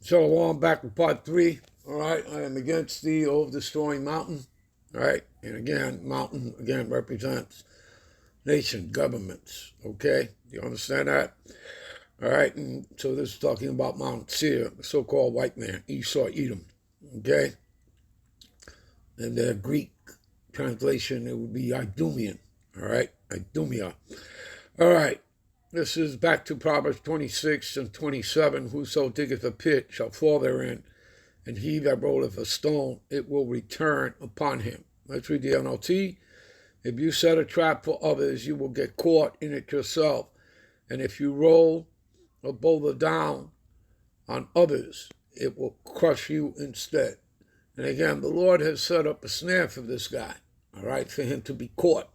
Shalom, back with part 3. All right, I am against the over-destroying mountain. All right, and again, mountain again represents nation, governments. Okay, you understand that? All right, and so this is talking about Mount Seir, the so-called white man, Esau, Edom. Okay, and the Greek translation it would be Idumean. All right, Idumea. All right. This is back to Proverbs 26 and 27. Whoso diggeth a pit shall fall therein, and he that rolleth a stone, it will return upon him. Let's read the NLT. If you set a trap for others, you will get caught in it yourself. And if you roll a boulder down on others, it will crush you instead. And again, the Lord has set up a snare for this guy, all right, for him to be caught.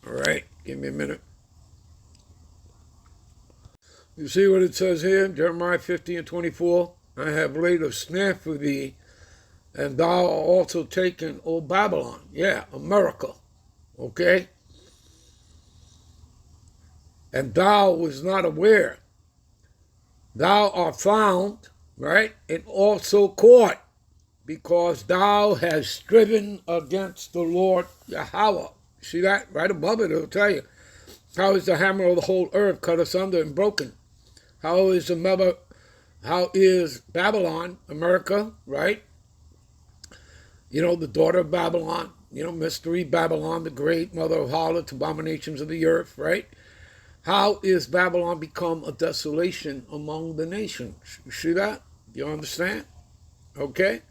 All right, give me a minute. You see what it says here, Jeremiah 50 and 24? I have laid a snare for thee, and thou art also taken, O Babylon. Yeah, America. Okay? And thou was not aware. Thou art found, right, and also caught, because thou hast striven against the Lord Yahweh. See that? Right above it, it'll tell you. How is the hammer of the whole earth cut asunder and broken? How is Babylon, America, right? You know, the daughter of Babylon, mystery Babylon, the great mother of harlots, abominations of the earth, right? How is Babylon become a desolation among the nations? You see that? You understand? Okay?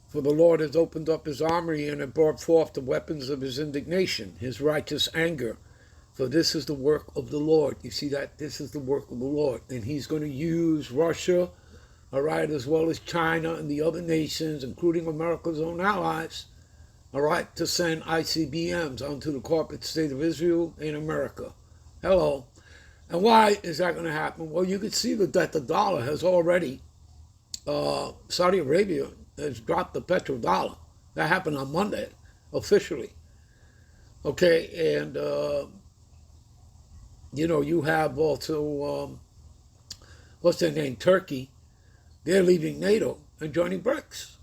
For the Lord has opened up his armory and has brought forth the weapons of his indignation, his righteous anger. For this is the work of the Lord. You see that? This is the work of the Lord. And he's going to use Russia, all right, as well as China and the other nations, including America's own allies, all right, to send ICBMs onto the corporate state of Israel and America. Hello. And why is that going to happen? Well, you can see that the dollar has already, Saudi Arabia has dropped the petrodollar. That happened on Monday, officially. Okay, and you have also, what's their name, Turkey. They're leaving NATO and joining BRICS.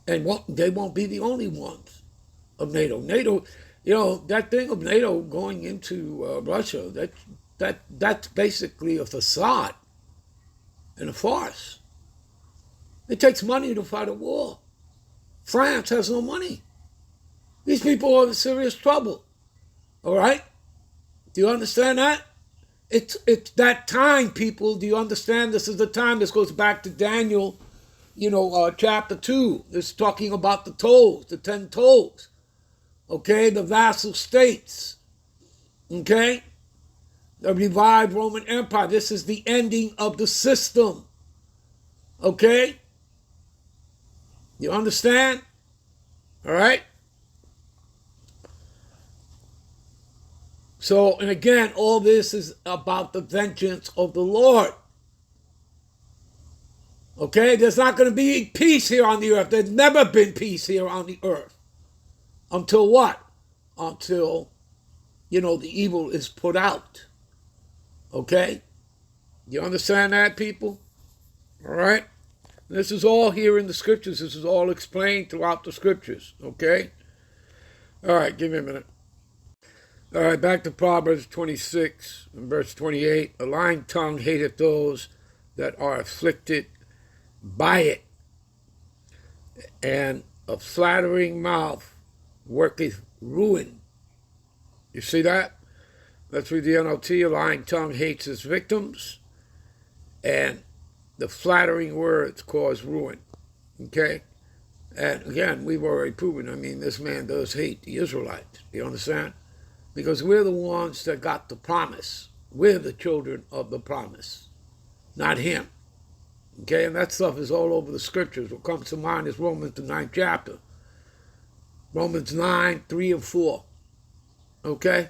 And they won't be the only ones of NATO. NATO, that thing of NATO going into Russia, that's basically a facade and a farce. It takes money to fight a war. France has no money. These people are in serious trouble. All right? Do you understand that? It's that time, people. Do you understand? This is the time. This goes back to Daniel, chapter 2. This is talking about the toes, the 10 toes. Okay? The vassal states. Okay? The revived Roman Empire. This is the ending of the system. Okay? You understand? All right? So, and again, all this is about the vengeance of the Lord. Okay? There's not going to be peace here on the earth. There's never been peace here on the earth. Until what? Until, the evil is put out. Okay? You understand that, people? All right? This is all here in the scriptures. This is all explained throughout the scriptures. Okay? All right, give me a minute. All right, back to Proverbs 26 and verse 28. A lying tongue hateth those that are afflicted by it, and a flattering mouth worketh ruin. You see that? Let's read the NLT. A lying tongue hates its victims, and the flattering words cause ruin. Okay? And again, we've already proven, this man does hate the Israelites. Do you understand? Because we're the ones that got the promise. We're the children of the promise, not him. Okay, and that stuff is all over the scriptures. What comes to mind is Romans, the 9th chapter. Romans 9, 3 and 4. Okay?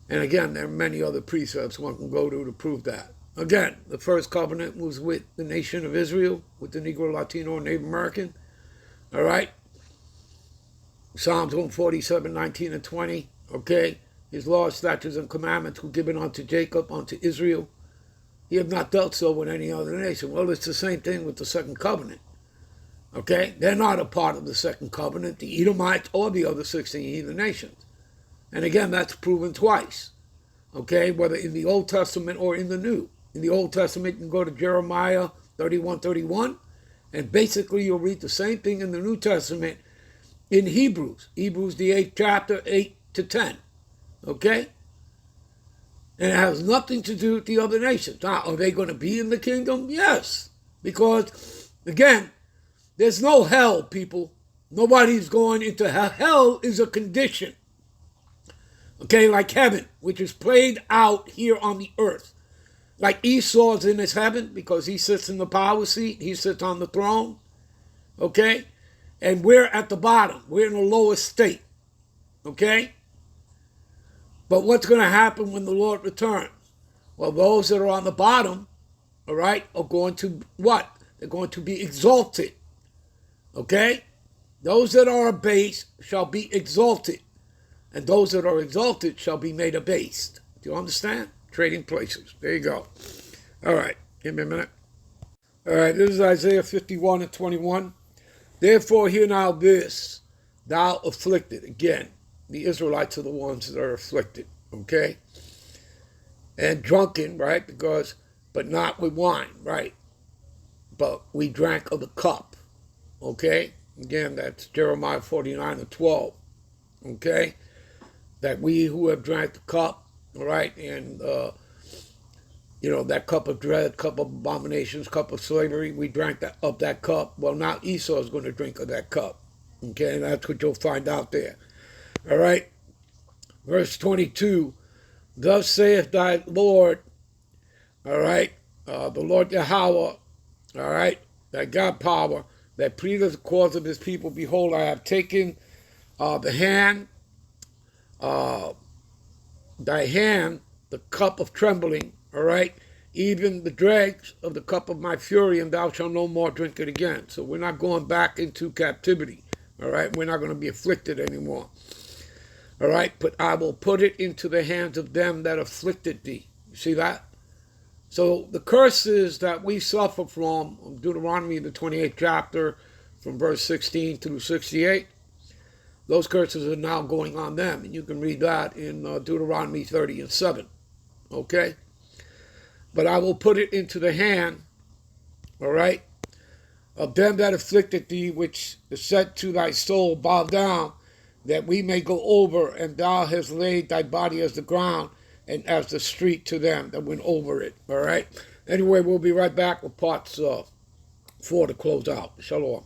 And again, there are many other precepts one can go to prove that. Again, the first covenant was with the nation of Israel, with the Negro, Latino, and Native American. All right? Psalms 147, 19 and 20. Okay? His laws, statutes, and commandments were given unto Jacob, unto Israel. He have not dealt so with any other nation. Well, it's the same thing with the second covenant. Okay? They're not a part of the second covenant, the Edomites or the other 16 heathen nations. And again, that's proven twice. Okay? Whether in the Old Testament or in the New. In the Old Testament, you can go to Jeremiah 31:31, and basically you'll read the same thing in the New Testament in Hebrews. Hebrews, the 8th chapter, 8 to 10. Okay? And it has nothing to do with the other nations. Now, are they going to be in the kingdom? Yes. Because, again, there's no hell, people. Nobody's going into hell. Hell is a condition. Okay, like heaven, which is played out here on the earth. Like Esau's in his heaven because he sits in the power seat. He sits on the throne. Okay? And we're at the bottom. We're in the lowest state. Okay? But what's going to happen when the Lord returns? Well, those that are on the bottom, all right, are going to what? They're going to be exalted. Okay? Those that are abased shall be exalted. And those that are exalted shall be made abased. Do you understand? Trading places. There you go. All right. Give me a minute. All right. This is Isaiah 51:21. Therefore, hear now this, thou afflicted. Again, the Israelites are the ones that are afflicted. Okay? And drunken, right? But not with wine, right? But we drank of the cup. Okay? Again, that's Jeremiah 49:12. Okay? That we who have drank the cup, all right, and, that cup of dread, cup of abominations, cup of slavery, we drank of that cup. Well, now Esau is going to drink of that cup. Okay, and that's what you'll find out there. All right? Verse 22, thus saith thy Lord, all right, the Lord Yahweh, all right, thy God power, that pleadeth the cause of his people. Behold, I have taken the hand, thy hand, the cup of trembling, all right, even the dregs of the cup of my fury, and thou shalt no more drink it again. So we're not going back into captivity, all right? We're not going to be afflicted anymore, all right? But I will put it into the hands of them that afflicted thee. You see that? So the curses that we suffer from, Deuteronomy, the 28th chapter, from verse 16 through 68, those curses are now going on them. And you can read that in Deuteronomy 30:7. Okay? But I will put it into the hand, all right, of them that afflicted thee, which said to thy soul, bow down, that we may go over, and thou hast laid thy body as the ground, and as the street to them that went over it. All right? Anyway, we'll be right back with parts 4 to close out. Shalom.